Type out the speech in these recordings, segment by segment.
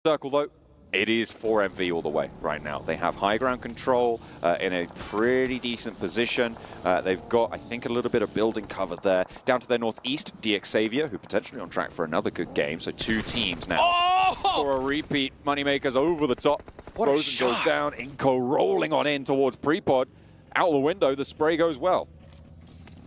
circle, though, it is 4MV all the way right now. They have high ground control in a pretty decent position. They've got, I think, a little bit of building cover there. Down to their northeast, DX Xavier, who potentially on track for another good game. So 2 teams now for a repeat. Moneymakers over the top. What a Frozen shot. goes down. Inco rolling on in towards Prepod. Out the window, the spray goes well.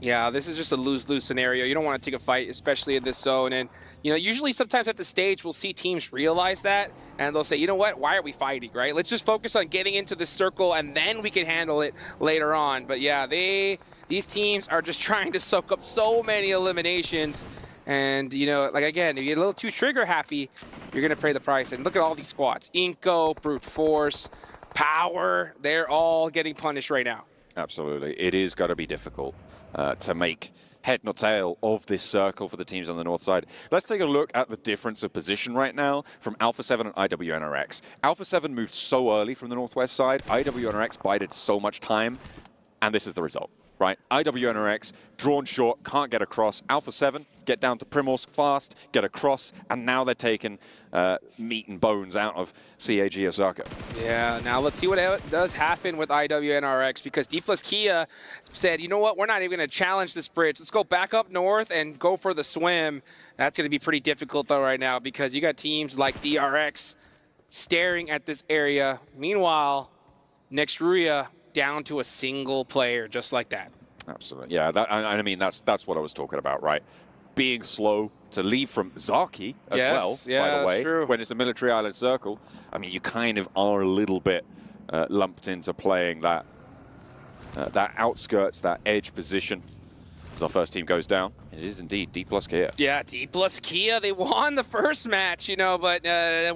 Yeah, this is just a lose-lose scenario. You don't want to take a fight, especially in this zone. And, you know, usually sometimes at the stage, we'll see teams realize that, and they'll say, you know what, why are we fighting, right? Let's just focus on getting into the circle, and then we can handle it later on. But, yeah, these teams are just trying to soak up so many eliminations. And, you know, like, again, if you get a little too trigger-happy, you're going to pay the price. And look at all these squads. Inco, Brute Force, Power, they're all getting punished right now. Absolutely. It is going to be difficult to make head nor tail of this circle for the teams on the north side. Let's take a look at the difference of position right now from Alpha 7 and IWNRX. Alpha 7 moved so early from the northwest side. IWNRX bided so much time, and this is the result, right? IWNRX, drawn short, can't get across. Alpha 7, get down to Primorsk fast, get across, and now they're taking meat and bones out of CAG Osaka. Yeah, now let's see what does happen with IWNRX, because D plus Kia said, you know what, we're not even going to challenge this bridge. Let's go back up north and go for the swim. That's going to be pretty difficult, though, right now, because you got teams like DRX staring at this area. Meanwhile, Nextruya down to a single player, just like that. Absolutely. Yeah, I mean, that's what I was talking about, right? Being slow to leave from Zaki as well, by the way, true. When it's a military island circle. I mean, you kind of are a little bit lumped into playing that outskirts, that edge position. As our first team goes down, it is indeed D plus Kia. Yeah, D plus Kia, they won the first match, you know, but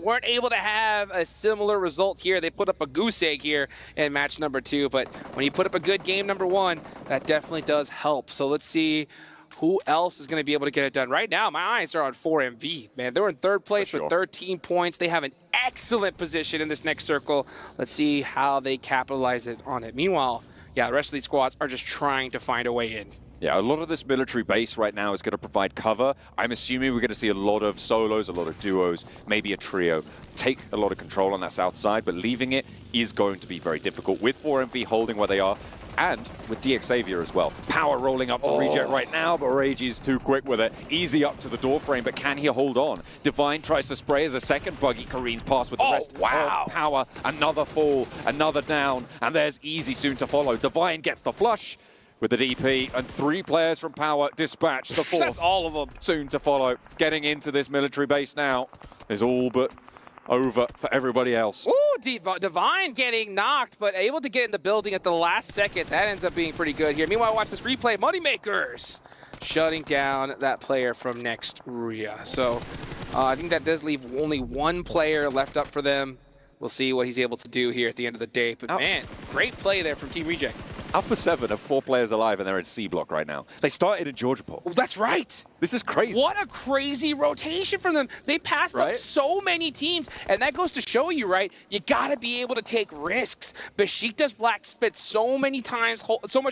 weren't able to have a similar result here. They put up a goose egg here in match number 2, but when you put up a good game number 1, that definitely does help. So let's see who else is going to be able to get it done. Right now, my eyes are on 4MV, man. They're in 3rd place with 13 points. They have an excellent position in this next circle. Let's see how they capitalize on it. Meanwhile, yeah, the rest of these squads are just trying to find a way in. Yeah, a lot of this military base right now is going to provide cover. I'm assuming we're going to see a lot of solos, a lot of duos, maybe a trio take a lot of control on that south side, but leaving it is going to be very difficult with 4MV holding where they are, and with DX Xavier as well. Power rolling up to reject right now, but Rage is too quick with it. Easy up to the door frame, but can he hold on? Divine tries to spray as a second buggy. Kareem's pass with the rest of Power. Another fall, another down, and there's Easy soon to follow. Divine gets the flush with the DP, and 3 players from Power dispatched. The 4th. That's all of them. Soon to follow. Getting into this military base now is all but over for everybody else. Ooh, Divine getting knocked, but able to get in the building at the last second. That ends up being pretty good here. Meanwhile, watch this replay. Moneymakers shutting down that player from Nextruya. So I think that does leave only 1 player left up for them. We'll see what he's able to do here at the end of the day. But man, great play there from Team Reject. Alpha 7 have 4 players alive, and they're in C block right now. They started in Georgiaport. Oh, that's right. This is crazy. What a crazy rotation from them. They passed up so many teams, and that goes to show you, right? You got to be able to take risks. Besiktas Black spent so much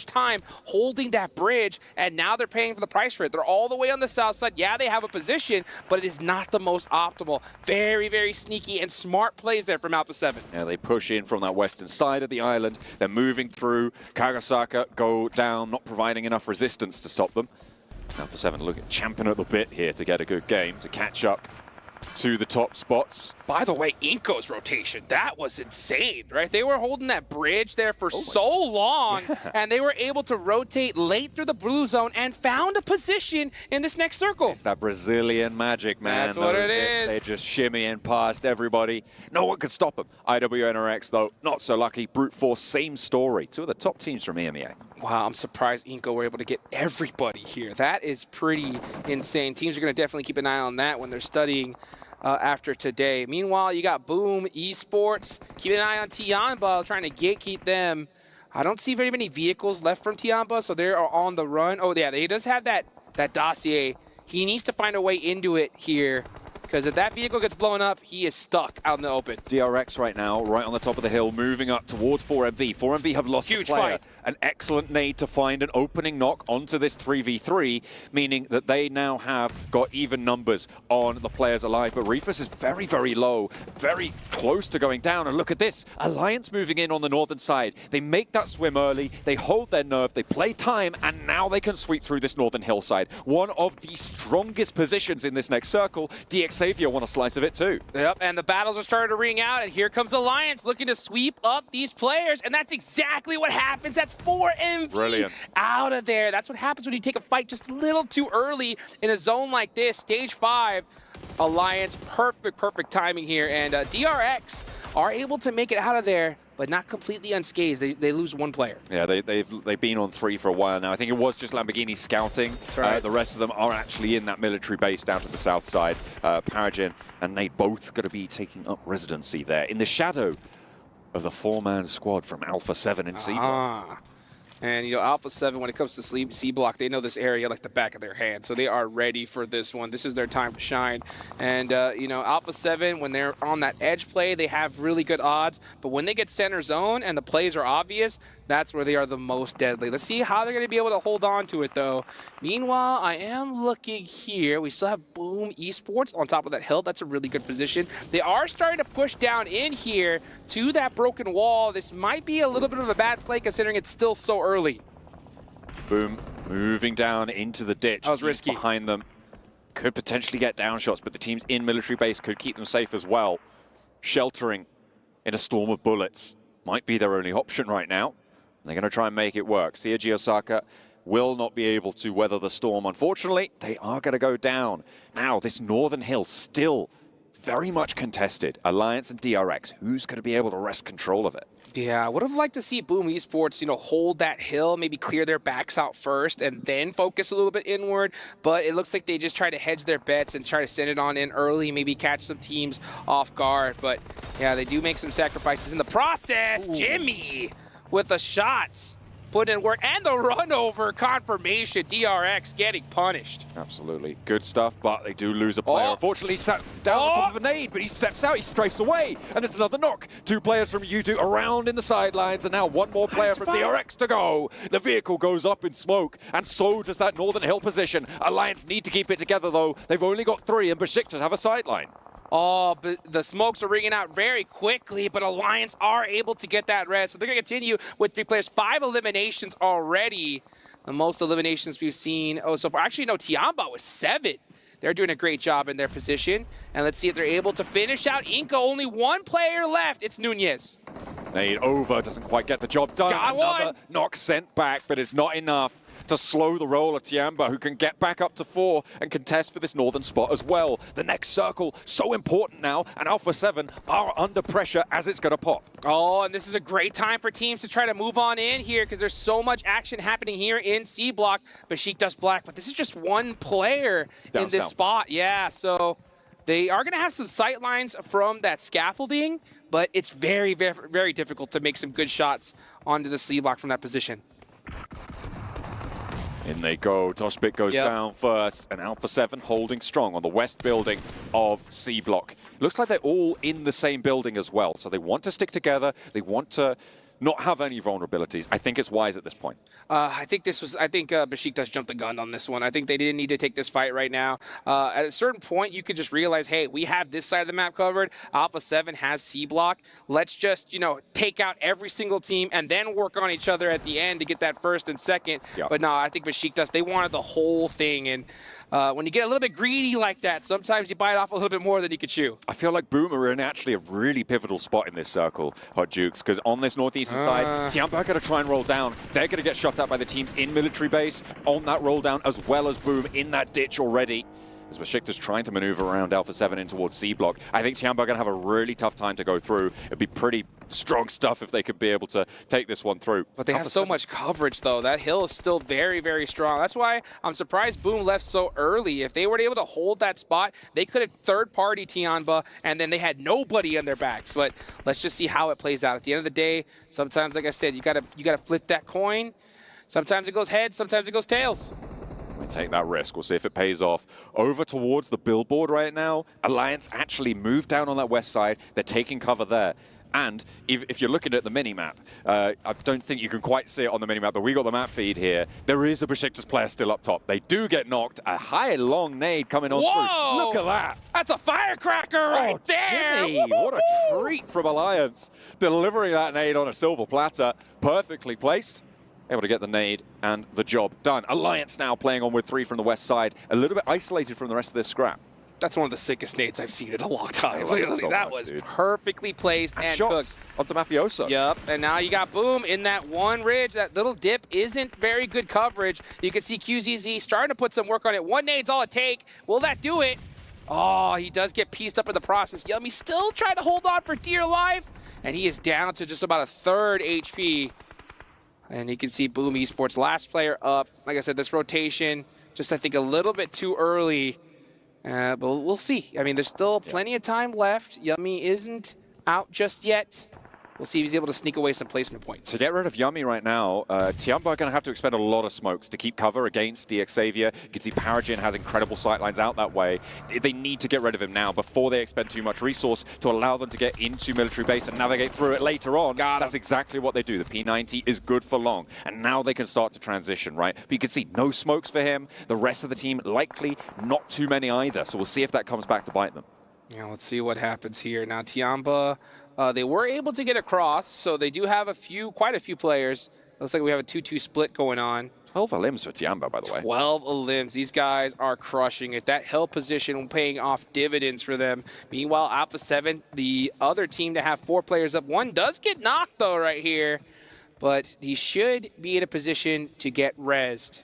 time holding that bridge, and now they're paying for the price for it. They're all the way on the south side. Yeah, they have a position, but it is not the most optimal. Very, very sneaky and smart plays there from Alpha 7. Yeah, they push in from that western side of the island. They're moving through. Kagasaka go down, not providing enough resistance to stop them. Alpha 7 look at champing at the bit here to get a good game, to catch up to the top spots. By the way, Inco's rotation, that was insane, right? They were holding that bridge there for so long, and they were able to rotate late through the blue zone and found a position in this next circle. It's that Brazilian magic, man. That's what it is. They're just shimmying past everybody. No one could stop them. IWNRX, though, not so lucky. Brute Force, same story. 2 of the top teams from EMEA. Wow, I'm surprised Inco were able to get everybody here. That is pretty insane. Teams are going to definitely keep an eye on that when they're studying after today. Meanwhile, you got Boom Esports. Keep an eye on Tianba, trying to gatekeep them. I don't see very many vehicles left from Tianba, so they are on the run. Oh, yeah, he does have that dossier. He needs to find a way into it here, because if that vehicle gets blown up, he is stuck out in the open. DRX right now, right on the top of the hill, moving up towards 4MV. 4MV have lost Huge a player. fight. An excellent nade to find an opening knock onto this 3v3, meaning that they now have got even numbers on the players alive. But Reefus is very, very low, very close to going down. And look at this, Alliance moving in on the northern side. They make that swim early, they hold their nerve, they play time, and now they can sweep through this northern hillside. One of the strongest positions in this next circle. DX Xavier want a slice of it too. Yep, and the battles are starting to ring out, and here comes Alliance looking to sweep up these players, and that's exactly what happens. That's 4 MV Brilliant. out of there. That's what happens when you take a fight just a little too early in a zone like this. Stage 5, Alliance, perfect timing here, and DRX are able to make it out of there, but not completely unscathed. They lose one player. Yeah, they've been on 3 for a while now. I think it was just Lamborghini scouting. That's right. The rest of them are actually in that military base down to the south side. Paragin and Nate both going to be taking up residency there in the shadow of the 4-man squad from Alpha 7 in C. And, you know, Alpha 7, when it comes to C block, they know this area like the back of their hand. So they are ready for this one. This is their time to shine. And, you know, Alpha 7, when they're on that edge play, they have really good odds. But when they get center zone and the plays are obvious, that's where they are the most deadly. Let's see how they're going to be able to hold on to it, though. Meanwhile, I am looking here. We still have Boom Esports on top of that hill. That's a really good position. They are starting to push down in here to that broken wall. This might be a little bit of a bad play considering it's still so early. Boom moving down into the ditch. That was risky. Behind them. Could potentially get down shots, but the teams in military base could keep them safe as well. Sheltering in a storm of bullets might be their only option right now. They're going to try and make it work. Seiji Osaka will not be able to weather the storm. Unfortunately, they are going to go down. Now, this northern hill still very much contested. Alliance and DRX, who's going to be able to wrest control of it? Yeah, I would have liked to see Boom Esports, you know, hold that hill, maybe clear their backs out first and then focus a little bit inward. But it looks like they just try to hedge their bets and try to send it on in early, maybe catch some teams off guard. But yeah, they do make some sacrifices in the process. Ooh. Jimmy with the shots. Put in work and the run over confirmation. DRX getting punished. Absolutely. Good stuff, but they do lose a player. Unfortunately, he sat down on top of a nade, but he steps out, he strafes away, and it's another knock. 2 players from U2 around in the sidelines, and now 1 more player from DRX to go. The vehicle goes up in smoke, and so does that Northern Hill position. Alliance need to keep it together, though. They've only got 3, and Besiktas have a sideline. Oh, but the smokes are ringing out very quickly, but Alliance are able to get that res. So they're going to continue with 3 players. 5 eliminations already. The most eliminations we've seen so far. Actually, no, Tiamba was 7. They're doing a great job in their position. And let's see if they're able to finish out Inca. Only 1 player left. It's Nunez. Nade over, doesn't quite get the job done. Another knock sent back, but it's not enough to slow the roll of Tiamba, who can get back up to 4 and contest for this northern spot as well. The next circle, so important now, and Alpha 7 are under pressure as it's going to pop. Oh, and this is a great time for teams to try to move on in here because there's so much action happening here in C block. Besiktas black, but this is just 1 player in this spot. Yeah, so they are going to have some sight lines from that scaffolding, but it's very, very, very difficult to make some good shots onto the C block from that position. In they go. Toshbit goes down first, and Alpha 7 holding strong on the west building of C Block. Looks like they're all in the same building as well, so they want to stick together. They want to not have any vulnerabilities. I think it's wise at this point. I think Besiktas jumped the gun on this one. I think they didn't need to take this fight right now. At a certain point, you could just realize, hey, we have this side of the map covered. Alpha 7 has C block. Let's just, you know, take out every single team and then work on each other at the end to get that first and second. Yep. But no, I think Besiktas, they wanted the whole thing. And when you get a little bit greedy like that, sometimes you bite off a little bit more than you could chew. I feel like Boom are in actually a really pivotal spot in this circle, Hot Jukes, because on this northeastern side, Tiamba are going to try and roll down. They're going to get shot at by the teams in military base on that roll down, as well as Boom in that ditch already. As Besiktas trying to maneuver around Alpha 7 in towards C block. I think Tiamba are going to have a really tough time to go through. It'd be pretty strong stuff if they could be able to take this one through. But they have so much coverage, though. That hill is still very, very strong. That's why I'm surprised Boom left so early. If they were able to hold that spot, they could have third-party Tiamba, and then they had nobody on their backs. But let's just see how it plays out. At the end of the day, sometimes, like I said, you gotta flip that coin. Sometimes it goes heads, sometimes it goes tails. We take that risk. We'll see if it pays off. Over towards the billboard right now. Alliance actually moved down on that west side. They're taking cover there. And if you're looking at the mini-map, I don't think you can quite see it on the mini-map, but we got the map feed here. There is a Besiktas player still up top. They do get knocked. A high, long nade coming on through. Look at that. That's a firecracker right there. Jimmy, what a treat from Alliance. Delivering that nade on a silver platter. Perfectly placed. Able to get the nade and the job done. Alliance now playing on with 3 from the west side. A little bit isolated from the rest of this scrap. That's one of the sickest nades I've seen in a long time. Literally, so that much, was dude. Perfectly placed and shots cooked. onto Mafioso. Yep, and now you got Boom in that one ridge. That little dip isn't very good coverage. You can see QZZ starting to put some work on it. One nade's all it take. Will that do it? Oh, he does get pieced up in the process. Yummy still trying to hold on for dear life, and he is down to just about a third HP. And you can see Boom Esports, last player up. Like I said, this rotation, just I think a little bit too early. But we'll see. I mean, there's still plenty of time left. Yummy isn't out just yet. We'll see if he's able to sneak away some placement points. To get rid of Yummy right now, Tiamba are going to have to expend a lot of smokes to keep cover against DX Xavier. You can see Paragin has incredible sightlines out that way. They need to get rid of him now before they expend too much resource to allow them to get into military base and navigate through it later on. That's exactly what they do. The P90 is good for long, and now they can start to transition, right? But you can see no smokes for him. The rest of the team, likely not too many either. So we'll see if that comes back to bite them. Yeah, let's see what happens here. Now, Tiamba, they were able to get across, so they do have quite a few players. Looks like we have a 2-2 split going on. 12 limbs for Tiamba, by the way. 12 limbs. These guys are crushing it. That hill position paying off dividends for them. Meanwhile, Alpha 7, the other team to have 4 players up. One does get knocked, though, right here. But he should be in a position to get rezzed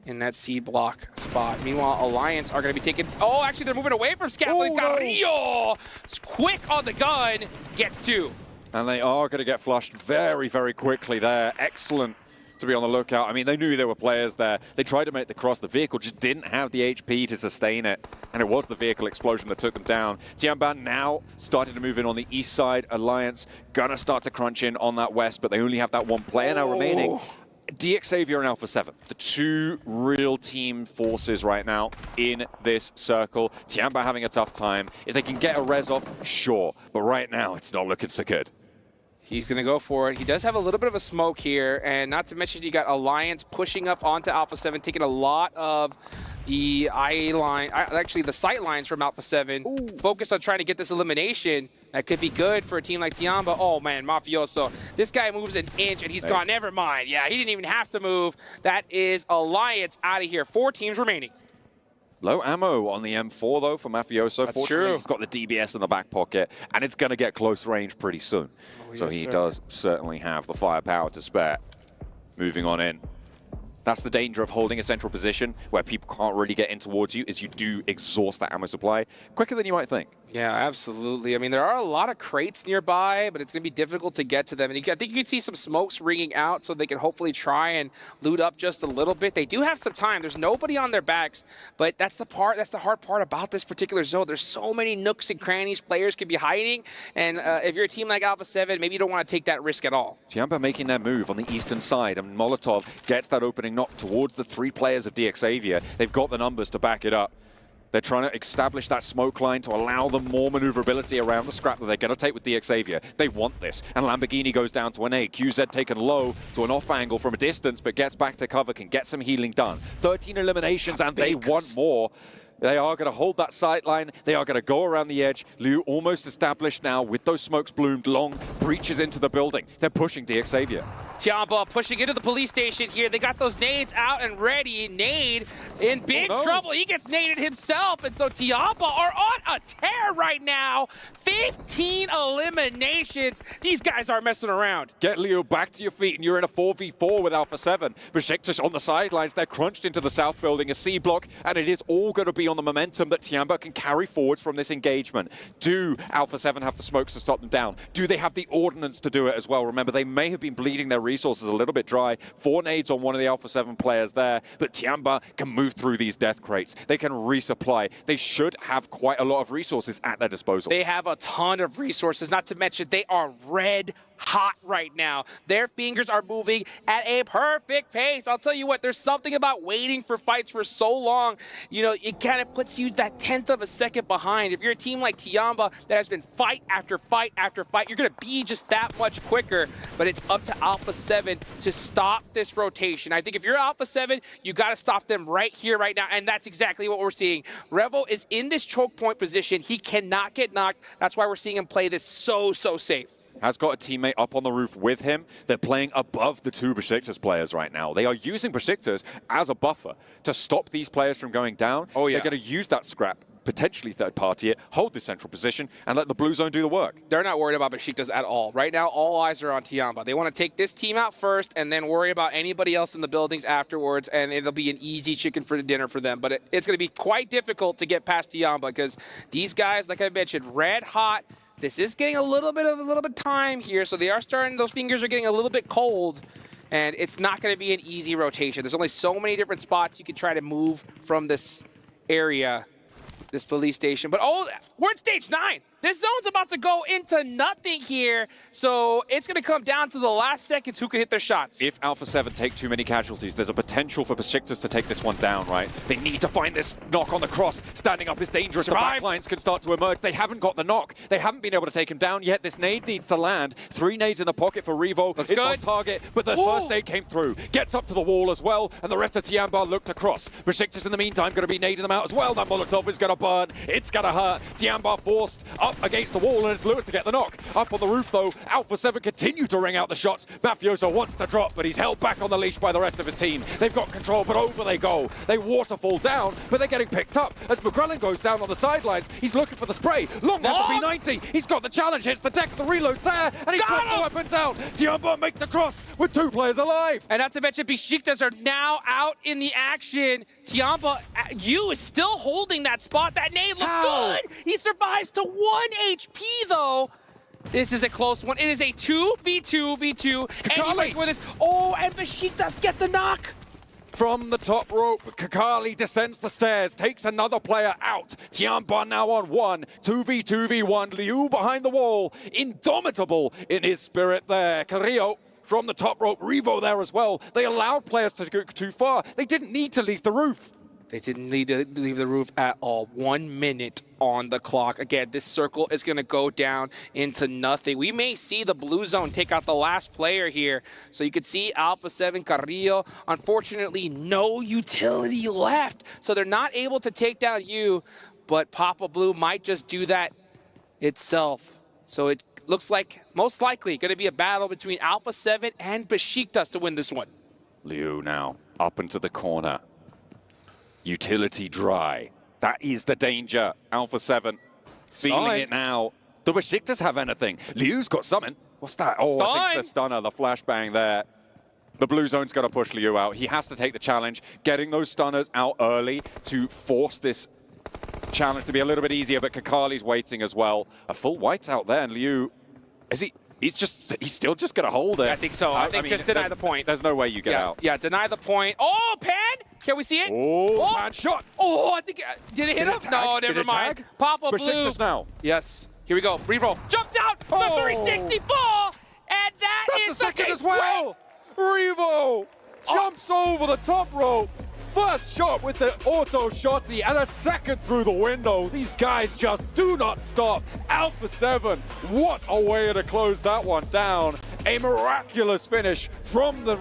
in that C block spot. Meanwhile, Alliance are going to be taking... Oh, actually, they're moving away from Scatling. Carrillo, quick on the gun, gets 2. And they are going to get flushed very, very quickly there. Excellent to be on the lookout. I mean, they knew there were players there. They tried to make the cross. The vehicle just didn't have the HP to sustain it. And it was the vehicle explosion that took them down. Tiamba now starting to move in on the east side. Alliance going to start to crunch in on that west, but they only have that one player now remaining. DX Xavier and Alpha 7, the 2 real team forces right now in this circle. Tiamba having a tough time. If they can get a res off, sure. But right now, it's not looking so good. He's going to go for it. He does have a little bit of a smoke here. And not to mention, you got Alliance pushing up onto Alpha 7, taking a lot of the actually the sight lines from Alpha 7. Focus on trying to get this elimination. That could be good for a team like Tiamba. Oh, man, Mafioso. This guy moves an inch, and he's gone. Never mind. Yeah, he didn't even have to move. That is Alliance out of here. 4 teams remaining. Low ammo on the M4, though, for Mafioso. That's true. He's got the DBS in the back pocket, and it's going to get close range pretty soon. So he does certainly have the firepower to spare. Moving on in. That's the danger of holding a central position where people can't really get in towards you, is you do exhaust that ammo supply quicker than you might think. Yeah, absolutely. I mean, there are a lot of crates nearby, but it's going to be difficult to get to them. And I think you can see some smokes ringing out so they can hopefully try and loot up just a little bit. They do have some time. There's nobody on their backs, but that's the hard part about this particular zone. There's so many nooks and crannies players could be hiding. And if you're a team like Alpha 7, maybe you don't want to take that risk at all. Tiamba making their move on the eastern side, and Molotov gets that opening knock towards the 3 players of DX Xavier. They've got the numbers to back it up. They're trying to establish that smoke line to allow them more maneuverability around the scrap that they're going to take with DX Xavier. They want this. And Lamborghini goes down to an A. QZ taken low to an off angle from a distance, but gets back to cover, can get some healing done. 13 eliminations, and they want more. They are going to hold that sight line. They are going to go around the edge. Liu almost established now with those smokes bloomed. Long breaches into the building. They're pushing DX Xavier. Tiamba pushing into the police station here. They got those nades out and ready. Nade in big trouble. He gets naded himself. And so Tiamba are on a tear right now. 15 eliminations. These guys aren't messing around. Get Leo back to your feet, and you're in a 4v4 with Alpha 7. Besiktas on the sidelines. They're crunched into the south building, a C block, and it is all going to be on the momentum that Tiamba can carry forwards from this engagement. Do Alpha 7 have the smokes to stop them down? Do they have the ordnance to do it as well? Remember, they may have been bleeding their resources a little bit dry. 4 nades on one of the Alpha 7 players there, but Tiamba can move through these death crates. They can resupply. They should have quite a lot of resources at their disposal. They have a ton of resources, not to mention they are red hot right now. Their fingers are moving at a perfect pace. I'll tell you what, there's something about waiting for fights for so long. You know, it kind of puts you that 10th of a second behind. If you're a team like Tiamba that has been fight after fight after fight, you're going to be just that much quicker. But it's up to Alpha 7 to stop this rotation. I think if you're Alpha 7, you got to stop them right here, right now. And that's exactly what we're seeing. Revo is in this choke point position. He cannot get knocked. That's why we're seeing him play this so safe. Has got a teammate up on the roof with him. They're playing above the two Besiktas players right now. They are using Besiktas as a buffer to stop these players from going down. Oh, yeah. They're going to use that scrap, potentially third party it, hold the central position, and let the blue zone do the work. They're not worried about Besiktas at all. Right now, all eyes are on Tiamba. They want to take this team out first and then worry about anybody else in the buildings afterwards, and it'll be an easy chicken for dinner for them. But it's going to be quite difficult to get past Tiamba because these guys, like I mentioned, red hot. This is getting a little bit of time here, so they are starting, those fingers are getting a little bit cold, and it's not going to be an easy rotation. There's only so many different spots you can try to move from this area, this police station. But oh, we're at stage 9. This zone's about to go into nothing here, so it's going to come down to the last seconds who can hit their shots. If Alpha 7 take too many casualties, there's a potential for Besiktas to take this one down, right? They need to find this knock on the cross. Standing up is dangerous. Survive. The backlines can start to emerge. They haven't got the knock. They haven't been able to take him down yet. This nade needs to land. 3 nades in the pocket for Revo. Looks it's good. on target, but the first nade came through. Gets up to the wall as well, and the rest of Tiamba looked across. Besiktas in the meantime going to be nading them out as well. That Molotov is going to burn. It's going to hurt. Tiamba forced up against the wall, and it's Lewis to get the knock. Up on the roof, though, Alpha 7 continue to ring out the shots. Mafioso wants to drop, but he's held back on the leash by the rest of his team. They've got control, but over they go. They waterfall down, but they're getting picked up. As McGrellan goes down on the sidelines, he's looking for the spray. Long has the P90. He's got the challenge, hits the deck, the reload's there, and he's got the weapons out. Tiamba make the cross with 2 players alive. And not to mention, Besiktas are now out in the action. Tiamba, you is still holding that spot. That nade looks good. He survives to 1 HP, though. This is a close one. It is a 2v2v2. Anyway, for this. Oh, and Besiktas get the knock. From the top rope, Kakali descends the stairs, takes another player out. Tiamba now on 1, 2v2v1. Liu behind the wall, indomitable in his spirit there. Carrillo from the top rope, Revo there as well. They allowed players to go too far. They didn't need to leave the roof. They didn't need to leave the roof at all. 1 minute on the clock. Again, this circle is going to go down into nothing. We may see the blue zone take out the last player here. So you could see Alpha 7 Carrillo. Unfortunately, no utility left. So they're not able to take down you, but Papa Blue might just do that itself. So it looks like most likely going to be a battle between Alpha 7 and Besiktas to win this one. Liu now up into the corner. Utility dry. That is the danger. Alpha 7 feeling it now. Do Besiktas have anything? Liu's got something. What's that? Oh, I think it's the stunner, the flashbang there. The blue zone's got to push Liu out. He has to take the challenge, getting those stunners out early to force this challenge to be a little bit easier, but Kakali's waiting as well. A full white out there, and Liu, is he? He's still just going to hold it. I think so. I think just deny the point. There's no way you get out. Yeah, deny the point. Oh, pan! Can we see it? Oh, man shot. Oh, I think, did it hit him? No, never mind. Papa Blue. Besiktas now. Yes. Here we go. Reroll. Jumps out for 364, and That's the second as well. Revo jumps over the top rope. First shot with the auto shotty and a second through the window. These guys just do not stop. Alpha 7, what a way to close that one down. A miraculous finish from the